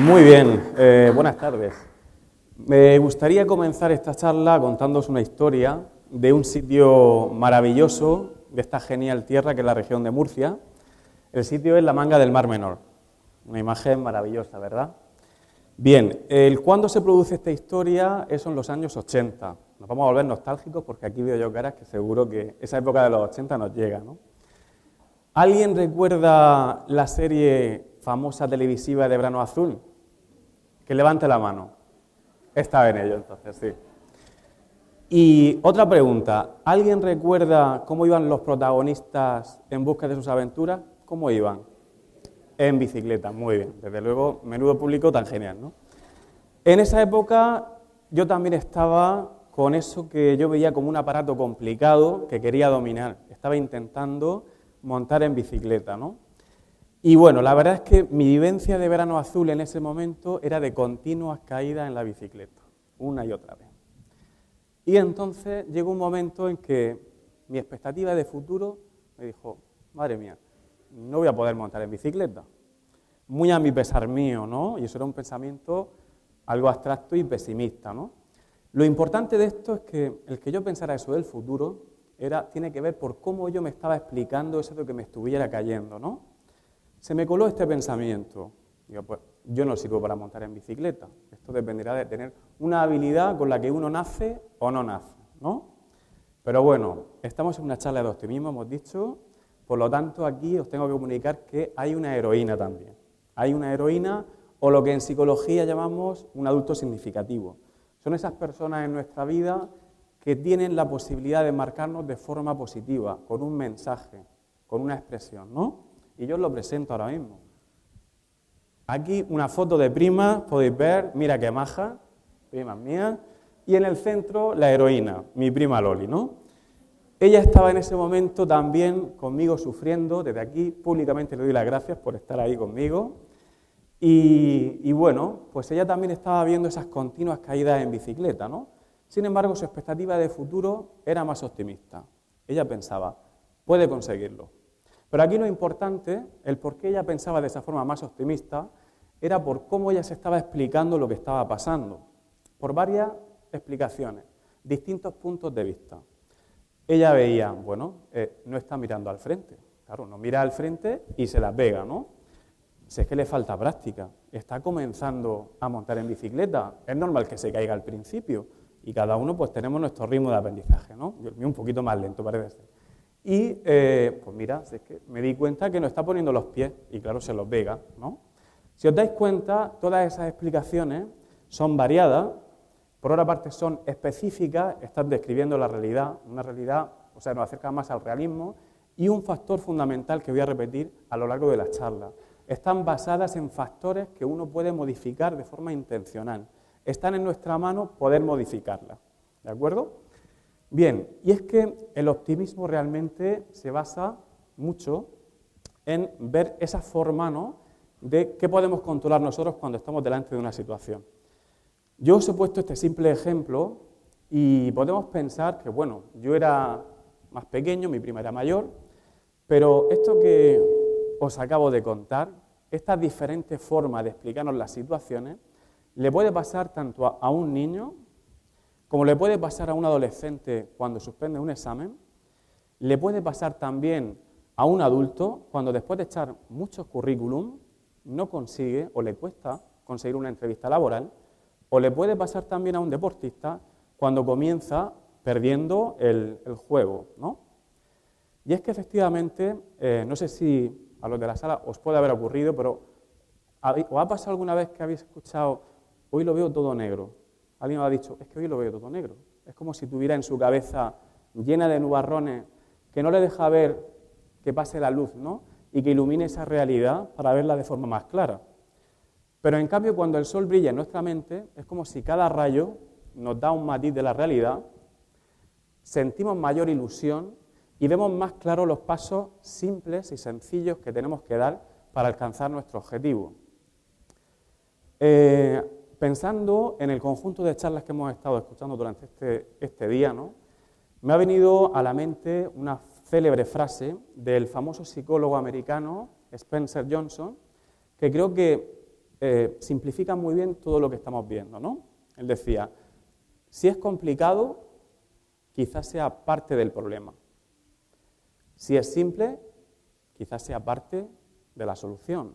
Muy bien, buenas tardes. Me gustaría comenzar esta charla contándoos una historia de un sitio maravilloso de esta genial tierra que es la región de Murcia. El sitio es la Manga del Mar Menor. Una imagen maravillosa, ¿verdad? Bien, ¿cuándo se produce esta historia? Eso en los años 80. Nos vamos a volver nostálgicos porque aquí veo yo caras que seguro que esa época de los 80 nos llega, ¿no? ¿Alguien recuerda la serie famosa televisiva de Verano Azul? Que levante la mano. Estaba en ello entonces, sí. Y otra pregunta, ¿alguien recuerda cómo iban los protagonistas en busca de sus aventuras? ¿Cómo iban? En bicicleta, muy bien. Desde luego, menudo público tan genial, ¿no? En esa época yo también estaba con eso que yo veía como un aparato complicado que quería dominar. Estaba intentando montar en bicicleta, ¿no? Y bueno, la verdad es que mi vivencia de Verano Azul en ese momento era de continuas caídas en la bicicleta, una y otra vez. Y entonces llegó un momento en que mi expectativa de futuro me dijo, madre mía, no voy a poder montar en bicicleta. Muy a mi pesar mío, ¿no? Y eso era un pensamiento algo abstracto y pesimista, ¿no? Lo importante de esto es que el que yo pensara eso del futuro tiene que ver por cómo yo me estaba explicando eso de que me estuviera cayendo, ¿no? Se me coló este pensamiento. Digo, pues yo no sirvo para montar en bicicleta. Esto dependerá de tener una habilidad con la que uno nace o no nace, ¿no? Pero bueno, estamos en una charla de optimismo, hemos dicho, por lo tanto aquí os tengo que comunicar que hay una heroína también. Hay una heroína o lo que en psicología llamamos un adulto significativo. Son esas personas en nuestra vida que tienen la posibilidad de marcarnos de forma positiva, con un mensaje, con una expresión, ¿no? Y yo os lo presento ahora mismo. Aquí una foto de Prima, podéis ver, mira qué maja, prima mía, y en el centro la heroína, mi prima Loli, ¿no? Ella estaba en ese momento también conmigo sufriendo, desde aquí públicamente le doy las gracias por estar ahí conmigo, y bueno, pues ella también estaba viendo esas continuas caídas en bicicleta, ¿no? Sin embargo, su expectativa de futuro era más optimista. Ella pensaba, puede conseguirlo. Pero aquí lo importante, el por qué ella pensaba de esa forma más optimista, era por cómo ella se estaba explicando lo que estaba pasando. Por varias explicaciones, distintos puntos de vista. Ella veía, bueno, no está mirando al frente. Claro, no mira al frente y se la pega, ¿no? Si es que le falta práctica. Está comenzando a montar en bicicleta. Es normal que se caiga al principio. Y cada uno pues tenemos nuestro ritmo de aprendizaje, ¿no? Yo el mío un poquito más lento, parece ser. Y, pues mira, es que me di cuenta que no está poniendo los pies y claro, se los pega, ¿no? Si os dais cuenta, todas esas explicaciones son variadas, por otra parte son específicas, están describiendo la realidad, una realidad, o sea, nos acerca más al realismo, y un factor fundamental que voy a repetir a lo largo de la charla. Están basadas en factores que uno puede modificar de forma intencional. Están en nuestra mano poder modificarlas, ¿de acuerdo? Bien, y es que el optimismo realmente se basa mucho en ver esa forma, ¿no?, de qué podemos controlar nosotros cuando estamos delante de una situación. Yo os he puesto este simple ejemplo y podemos pensar que, bueno, yo era más pequeño, mi prima era mayor, pero esto que os acabo de contar, estas diferentes formas de explicarnos las situaciones, le puede pasar tanto a un niño como le puede pasar a un adolescente cuando suspende un examen, le puede pasar también a un adulto cuando después de echar muchos currículum no consigue o le cuesta conseguir una entrevista laboral, o le puede pasar también a un deportista cuando comienza perdiendo el juego, ¿no? Y es que efectivamente, no sé si a los de la sala os puede haber ocurrido, pero ¿os ha pasado alguna vez que habéis escuchado hoy lo veo todo negro? Alguien me ha dicho, es que hoy lo veo todo negro. Es como si tuviera en su cabeza llena de nubarrones que no le deja ver que pase la luz, ¿no? Y que ilumine esa realidad para verla de forma más clara. Pero en cambio, cuando el sol brilla en nuestra mente, es como si cada rayo nos da un matiz de la realidad, sentimos mayor ilusión y vemos más claros los pasos simples y sencillos que tenemos que dar para alcanzar nuestro objetivo. Pensando en el conjunto de charlas que hemos estado escuchando durante este día, ¿no?, me ha venido a la mente una célebre frase del famoso psicólogo americano Spencer Johnson, que creo que simplifican muy bien todo lo que estamos viendo, ¿no? Él decía, si es complicado, quizás sea parte del problema. Si es simple, quizás sea parte de la solución.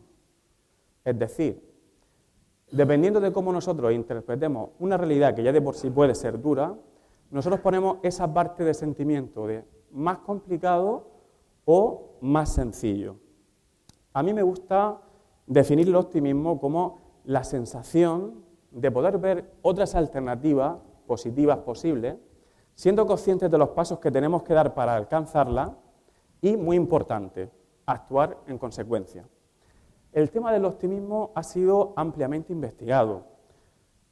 Es decir, dependiendo de cómo nosotros interpretemos una realidad que ya de por sí puede ser dura, nosotros ponemos esa parte de sentimiento de más complicado o más sencillo. A mí me gusta definir el optimismo como la sensación de poder ver otras alternativas positivas posibles, siendo conscientes de los pasos que tenemos que dar para alcanzarla y, muy importante, actuar en consecuencia. El tema del optimismo ha sido ampliamente investigado.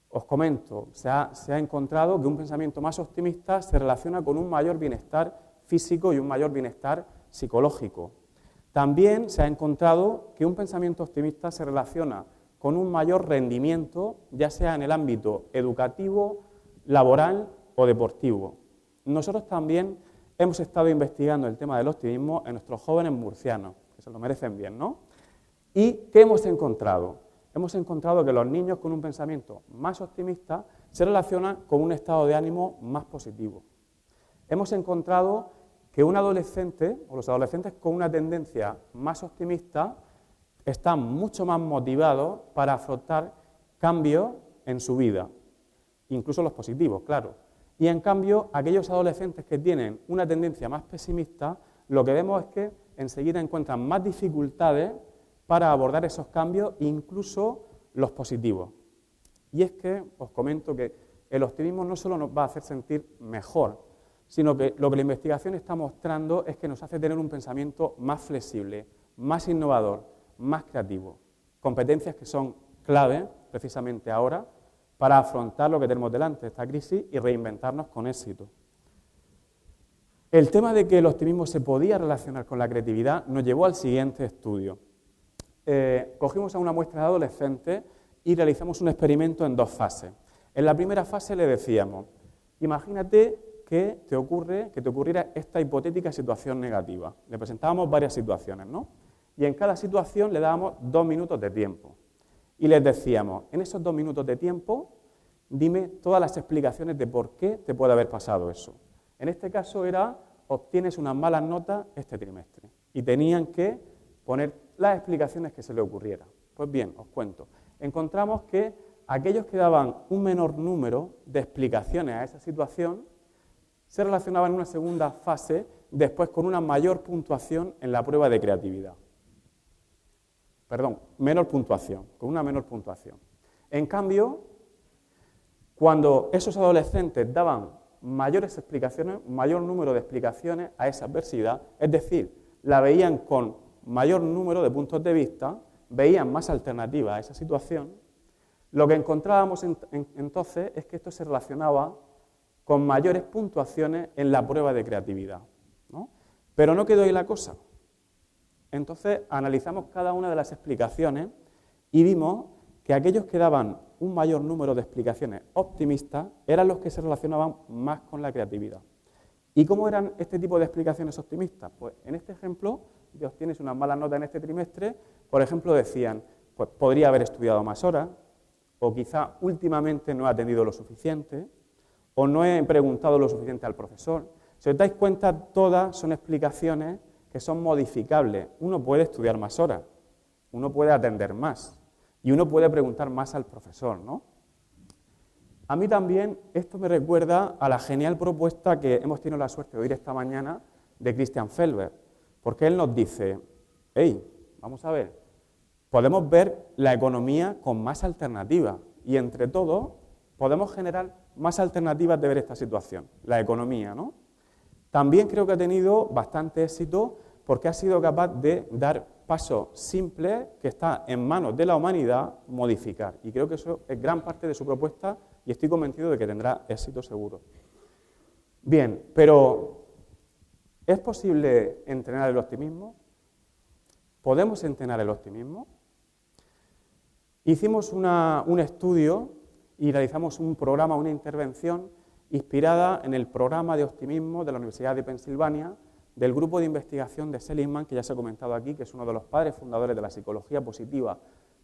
Os comento, se ha encontrado que un pensamiento más optimista se relaciona con un mayor bienestar físico y un mayor bienestar psicológico. También se ha encontrado que un pensamiento optimista se relaciona con un mayor rendimiento, ya sea en el ámbito educativo, laboral o deportivo. Nosotros también hemos estado investigando el tema del optimismo en nuestros jóvenes murcianos, que se lo merecen bien, ¿no? ¿Y qué hemos encontrado? Hemos encontrado que los niños con un pensamiento más optimista se relacionan con un estado de ánimo más positivo. Hemos encontrado que un adolescente, o los adolescentes con una tendencia más optimista, están mucho más motivados para afrontar cambios en su vida, incluso los positivos, claro. Y en cambio, aquellos adolescentes que tienen una tendencia más pesimista, lo que vemos es que enseguida encuentran más dificultades para abordar esos cambios, incluso los positivos. Y es que os comento que el optimismo no solo nos va a hacer sentir mejor, sino que lo que la investigación está mostrando es que nos hace tener un pensamiento más flexible, más innovador, más creativo. Competencias que son clave, precisamente ahora, para afrontar lo que tenemos delante, esta crisis, y reinventarnos con éxito. El tema de que el optimismo se podía relacionar con la creatividad nos llevó al siguiente estudio. Cogimos a una muestra de adolescentes y realizamos un experimento en 2 fases. En la primera fase le decíamos, imagínate que te ocurriera esta hipotética situación negativa. Le presentábamos varias situaciones, ¿no? Y en cada situación le dábamos 2 minutos de tiempo. Y les decíamos, en esos 2 minutos de tiempo, dime todas las explicaciones de por qué te puede haber pasado eso. En este caso era, obtienes unas malas notas este trimestre. Y tenían que poner las explicaciones que se le ocurriera. Pues bien, os cuento. Encontramos que aquellos que daban un menor número de explicaciones a esa situación se relacionaban en una segunda fase después con una mayor puntuación en la prueba de creatividad. Perdón, menor puntuación, con una menor puntuación. En cambio, cuando esos adolescentes daban mayores explicaciones, un mayor número de explicaciones a esa adversidad, es decir, la veían con mayor número de puntos de vista, veían más alternativas a esa situación, lo que encontrábamos entonces es que esto se relacionaba con mayores puntuaciones en la prueba de creatividad, ¿no? Pero no quedó ahí la cosa. Entonces analizamos cada una de las explicaciones y vimos que aquellos que daban un mayor número de explicaciones optimistas eran los que se relacionaban más con la creatividad. ¿Y cómo eran este tipo de explicaciones optimistas? Pues en este ejemplo, si obtienes una mala nota en este trimestre, por ejemplo decían, pues podría haber estudiado más horas, o quizá últimamente no he atendido lo suficiente, o no he preguntado lo suficiente al profesor. Si os dais cuenta, todas son explicaciones que son modificables. Uno puede estudiar más horas, uno puede atender más, y uno puede preguntar más al profesor, ¿no? A mí también esto me recuerda a la genial propuesta que hemos tenido la suerte de oír esta mañana de Christian Felber, porque él nos dice, hey, vamos a ver, podemos ver la economía con más alternativas y entre todos podemos generar más alternativas de ver esta situación, la economía, ¿no? También creo que ha tenido bastante éxito porque ha sido capaz de dar pasos simples que está en manos de la humanidad modificar. Y creo que eso es gran parte de su propuesta y estoy convencido de que tendrá éxito seguro. Bien, pero ¿es posible entrenar el optimismo? ¿Podemos entrenar el optimismo? Hicimos un estudio y realizamos un programa, una intervención inspirada en el programa de optimismo de la Universidad de Pensilvania, del grupo de investigación de Seligman, que ya se ha comentado aquí, que es uno de los padres fundadores de la psicología positiva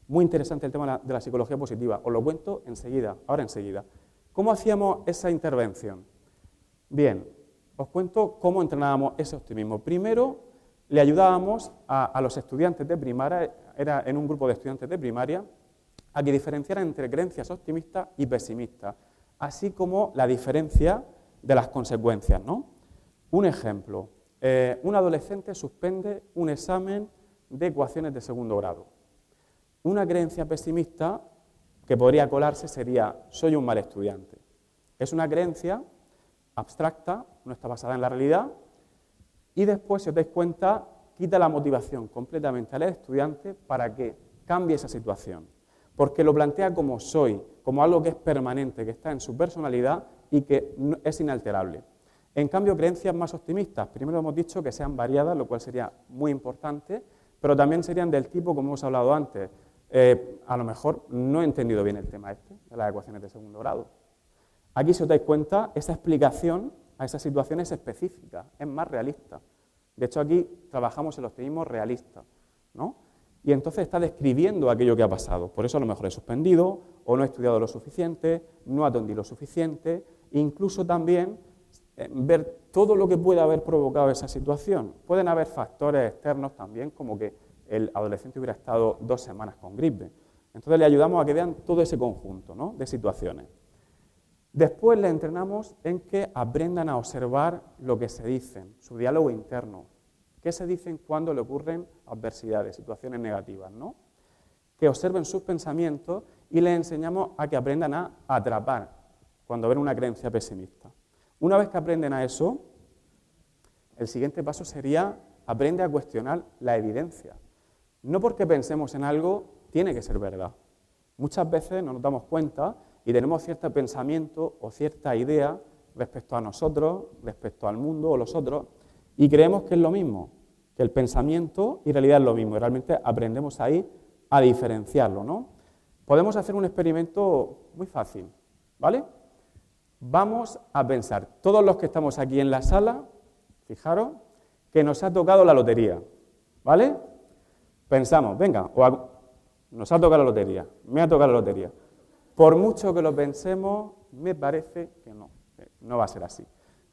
Muy interesante el tema de la psicología positiva. Os lo cuento enseguida, ahora enseguida. ¿Cómo hacíamos esa intervención? Bien, os cuento cómo entrenábamos ese optimismo. Primero, le ayudábamos a los estudiantes de primaria, era en un grupo de estudiantes de primaria, a que diferenciaran entre creencias optimistas y pesimistas, así como la diferencia de las consecuencias, ¿no? Un ejemplo, un adolescente suspende un examen de ecuaciones de segundo grado. Una creencia pesimista que podría colarse sería, soy un mal estudiante. Es una creencia abstracta, no está basada en la realidad, y después, si os dais cuenta, quita la motivación completamente al estudiante para que cambie esa situación, porque lo plantea como soy, como algo que es permanente, que está en su personalidad y que es inalterable. En cambio, creencias más optimistas, primero hemos dicho que sean variadas, lo cual sería muy importante, pero también serían del tipo, como hemos hablado antes, a lo mejor no he entendido bien el tema de las ecuaciones de segundo grado. Aquí, si os dais cuenta, esa explicación a esa situación es específica, es más realista. De hecho, aquí trabajamos el optimismo realista, ¿no? Y entonces está describiendo aquello que ha pasado. Por eso a lo mejor he suspendido, o no he estudiado lo suficiente, no atendí lo suficiente, incluso también ver todo lo que puede haber provocado esa situación. Pueden haber factores externos también, como que el adolescente hubiera estado 2 semanas con gripe. Entonces le ayudamos a que vean todo ese conjunto, ¿no?, de situaciones. Después le entrenamos en que aprendan a observar lo que se dicen, su diálogo interno. ¿Qué se dicen cuando le ocurren adversidades, situaciones negativas, ¿no? Que observen sus pensamientos y les enseñamos a que aprendan a atrapar cuando ven una creencia pesimista. Una vez que aprenden a eso, el siguiente paso sería aprende a cuestionar la evidencia. No porque pensemos en algo tiene que ser verdad. Muchas veces no nos damos cuenta y tenemos cierto pensamiento o cierta idea respecto a nosotros, respecto al mundo o los otros, y creemos que es lo mismo, que el pensamiento y realidad es lo mismo, y realmente aprendemos ahí a diferenciarlo, ¿no? Podemos hacer un experimento muy fácil, ¿vale? Vamos a pensar, todos los que estamos aquí en la sala, fijaros, que nos ha tocado la lotería, ¿vale? Pensamos, venga, nos ha tocado la lotería, me ha tocado la lotería. Por mucho que lo pensemos, me parece que no va a ser así.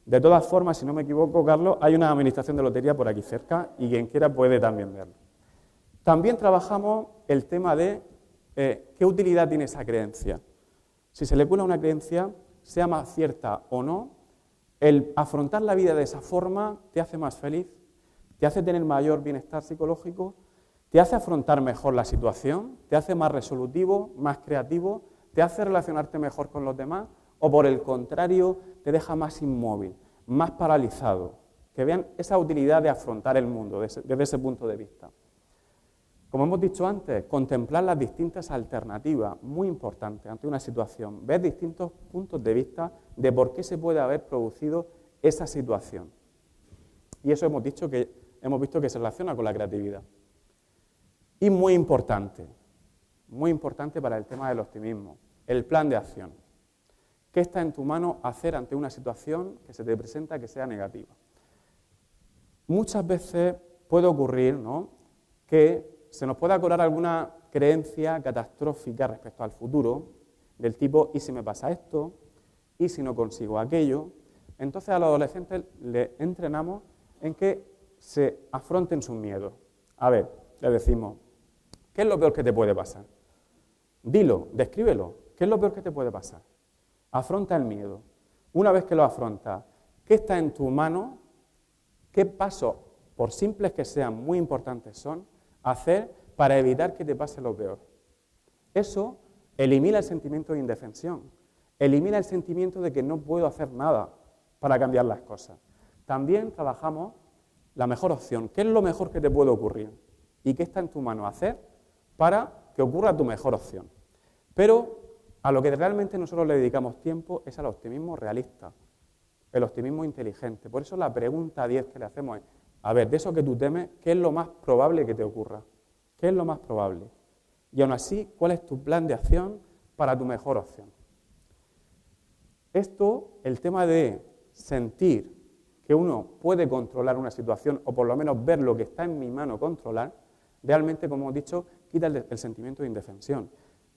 De todas formas, si no me equivoco, Carlos, hay una administración de lotería por aquí cerca y quien quiera puede también verlo. También trabajamos el tema de qué utilidad tiene esa creencia. Si se le cuela una creencia, sea más cierta o no, el afrontar la vida de esa forma te hace más feliz, te hace tener mayor bienestar psicológico, te hace afrontar mejor la situación, te hace más resolutivo, más creativo, te hace relacionarte mejor con los demás, o por el contrario, te deja más inmóvil, más paralizado. Que vean esa utilidad de afrontar el mundo desde ese punto de vista. Como hemos dicho antes, contemplar las distintas alternativas, muy importante ante una situación, ver distintos puntos de vista de por qué se puede haber producido esa situación. Y eso hemos visto que se relaciona con la creatividad. Y muy importante para el tema del optimismo, el plan de acción. ¿Qué está en tu mano hacer ante una situación que se te presenta que sea negativa? Muchas veces puede ocurrir, ¿no?, que se nos pueda colar alguna creencia catastrófica respecto al futuro, del tipo, ¿y si me pasa esto? ¿Y si no consigo aquello? Entonces a los adolescentes les entrenamos en que se afronten sus miedos. A ver, les decimos, ¿qué es lo peor que te puede pasar? Dilo, descríbelo. ¿Qué es lo peor que te puede pasar? Afronta el miedo. Una vez que lo afrontas, ¿qué está en tu mano? ¿Qué pasos, por simples que sean, muy importantes son, hacer para evitar que te pase lo peor? Eso elimina el sentimiento de indefensión, elimina el sentimiento de que no puedo hacer nada para cambiar las cosas. También trabajamos la mejor opción. ¿Qué es lo mejor que te puede ocurrir? ¿Y qué está en tu mano hacer para que ocurra tu mejor opción? Pero a lo que realmente nosotros le dedicamos tiempo es al optimismo realista, el optimismo inteligente. Por eso la pregunta 10 que le hacemos es, a ver, de eso que tú temes, ¿qué es lo más probable que te ocurra? ¿Qué es lo más probable? Y aún así, ¿cuál es tu plan de acción para tu mejor opción? Esto, el tema de sentir que uno puede controlar una situación, o por lo menos ver lo que está en mi mano controlar, realmente, como hemos dicho, quita el sentimiento de indefensión.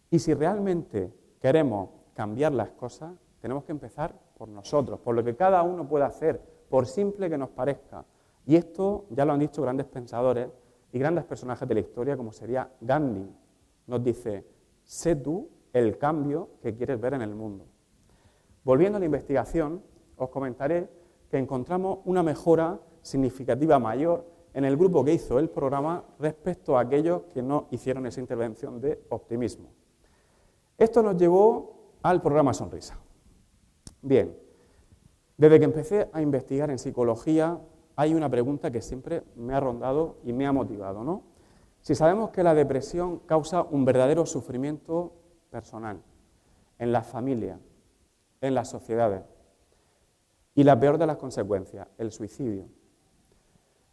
Y si realmente queremos cambiar las cosas, tenemos que empezar por nosotros, por lo que cada uno puede hacer, por simple que nos parezca. Y esto ya lo han dicho grandes pensadores y grandes personajes de la historia, como sería Gandhi. Nos dice, sé tú el cambio que quieres ver en el mundo. Volviendo a la investigación, os comentaré que encontramos una mejora significativa mayor en el grupo que hizo el programa respecto a aquellos que no hicieron esa intervención de optimismo. Esto nos llevó al programa Sonrisa. Bien, desde que empecé a investigar en psicología, hay una pregunta que siempre me ha rondado y me ha motivado, ¿no? Si sabemos que la depresión causa un verdadero sufrimiento personal, en las familias, en las sociedades, y la peor de las consecuencias, el suicidio,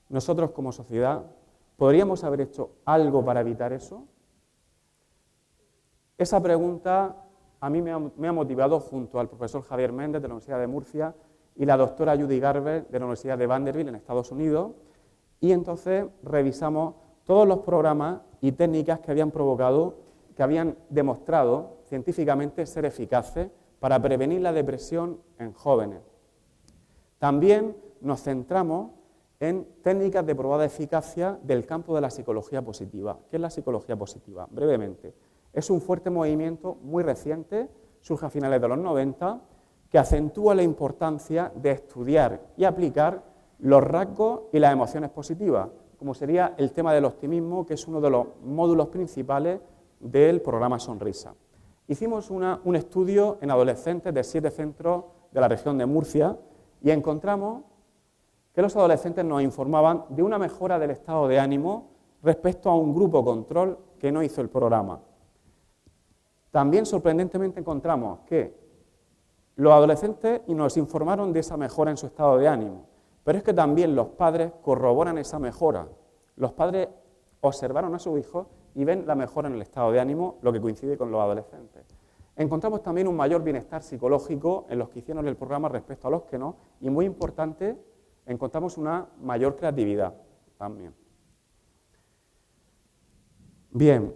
nosotros como sociedad, ¿podríamos haber hecho algo para evitar eso? Esa pregunta a mí me ha motivado junto al profesor Javier Méndez de la Universidad de Murcia y la doctora Judy Garber de la Universidad de Vanderbilt en Estados Unidos, y entonces revisamos todos los programas y técnicas que habían demostrado científicamente ser eficaces para prevenir la depresión en jóvenes. También nos centramos en técnicas de probada eficacia del campo de la psicología positiva. ¿Qué es la psicología positiva? Brevemente, es un fuerte movimiento muy reciente, surge a finales de los 90, que acentúa la importancia de estudiar y aplicar los rasgos y las emociones positivas, como sería el tema del optimismo, que es uno de los módulos principales del programa Sonrisa. Hicimos un estudio en adolescentes de 7 centros de la región de Murcia y encontramos que los adolescentes nos informaban de una mejora del estado de ánimo respecto a un grupo control que no hizo el programa. También, sorprendentemente, encontramos que los adolescentes nos informaron de esa mejora en su estado de ánimo, pero es que también los padres corroboran esa mejora. Los padres observaron a sus hijos y ven la mejora en el estado de ánimo, lo que coincide con los adolescentes. Encontramos también un mayor bienestar psicológico en los que hicieron el programa respecto a los que no, y muy importante, encontramos una mayor creatividad también. Bien,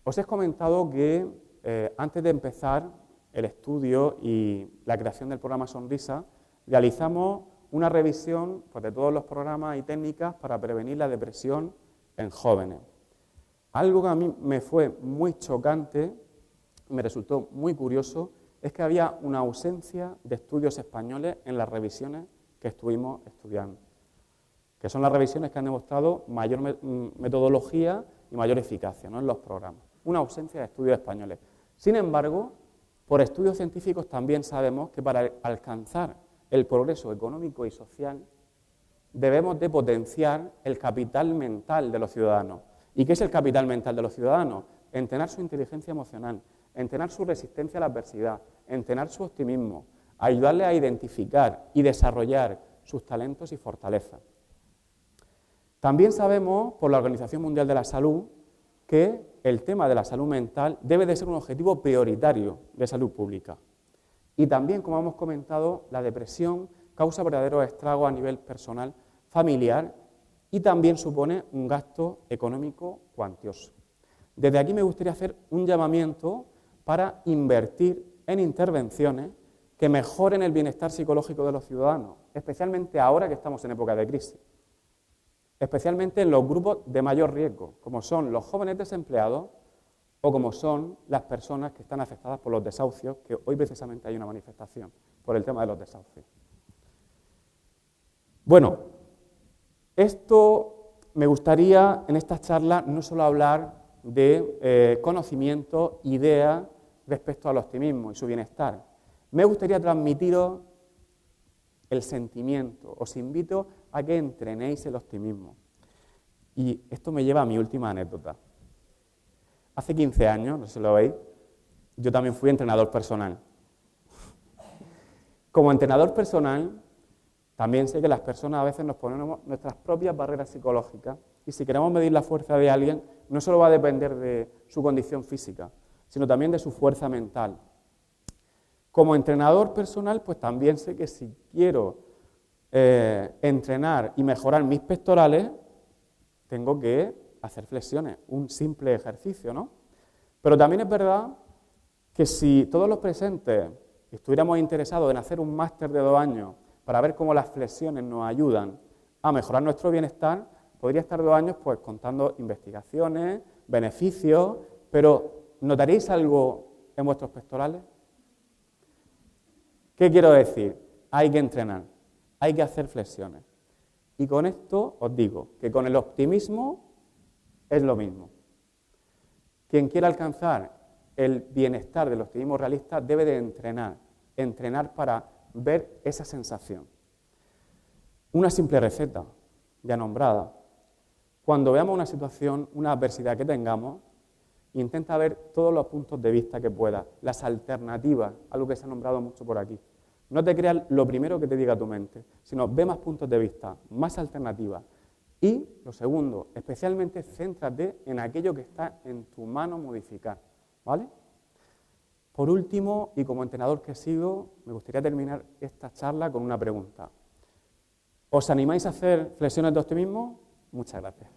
os he comentado que antes de empezar el estudio y la creación del programa Sonrisa, realizamos una revisión pues, de todos los programas y técnicas para prevenir la depresión en jóvenes. Algo que a mí me fue muy chocante, me resultó muy curioso, es que había una ausencia de estudios españoles en las revisiones que estuvimos estudiando, que son las revisiones que han demostrado mayor metodología y mayor eficacia, ¿no?, en los programas. Una ausencia de estudios españoles. Sin embargo, por estudios científicos también sabemos que para alcanzar el progreso económico y social debemos de potenciar el capital mental de los ciudadanos. ¿Y qué es el capital mental de los ciudadanos? Entrenar su inteligencia emocional, entrenar su resistencia a la adversidad, entrenar su optimismo, ayudarles a identificar y desarrollar sus talentos y fortalezas. También sabemos, por la Organización Mundial de la Salud, que el tema de la salud mental debe de ser un objetivo prioritario de salud pública. Y también, como hemos comentado, la depresión causa verdaderos estragos a nivel personal, familiar, y también supone un gasto económico cuantioso. Desde aquí me gustaría hacer un llamamiento para invertir en intervenciones que mejoren el bienestar psicológico de los ciudadanos, especialmente ahora que estamos en época de crisis, especialmente en los grupos de mayor riesgo, como son los jóvenes desempleados o como son las personas que están afectadas por los desahucios, que hoy precisamente hay una manifestación por el tema de los desahucios. Bueno, esto me gustaría en esta charla no solo hablar de conocimiento, ideas respecto al optimismo y su bienestar. Me gustaría transmitiros el sentimiento. Os invito a que entrenéis el optimismo. Y esto me lleva a mi última anécdota. Hace 15 años, no sé si lo veis, yo también fui entrenador personal. Como entrenador personal, también sé que las personas a veces nos ponemos nuestras propias barreras psicológicas y si queremos medir la fuerza de alguien, no solo va a depender de su condición física, sino también de su fuerza mental. Como entrenador personal, pues también sé que si quiero entrenar y mejorar mis pectorales, tengo que hacer flexiones, un simple ejercicio, ¿no? Pero también es verdad que si todos los presentes estuviéramos interesados en hacer un máster de 2 años para ver cómo las flexiones nos ayudan a mejorar nuestro bienestar, podría estar 2 años pues contando investigaciones, beneficios, pero ¿notaréis algo en vuestros pectorales? ¿Qué quiero decir? Hay que entrenar, hay que hacer flexiones. Y con esto os digo que con el optimismo es lo mismo. Quien quiera alcanzar el bienestar del optimismo realista debe de entrenar para ver esa sensación. Una simple receta, ya nombrada. Cuando veamos una situación, una adversidad que tengamos, intenta ver todos los puntos de vista que puedas, las alternativas, algo que se ha nombrado mucho por aquí. No te creas lo primero que te diga tu mente, sino ve más puntos de vista, más alternativas. Y, lo segundo, especialmente céntrate en aquello que está en tu mano modificar, ¿vale? Por último, y como entrenador que sigo, me gustaría terminar esta charla con una pregunta. ¿Os animáis a hacer flexiones de optimismo? Muchas gracias.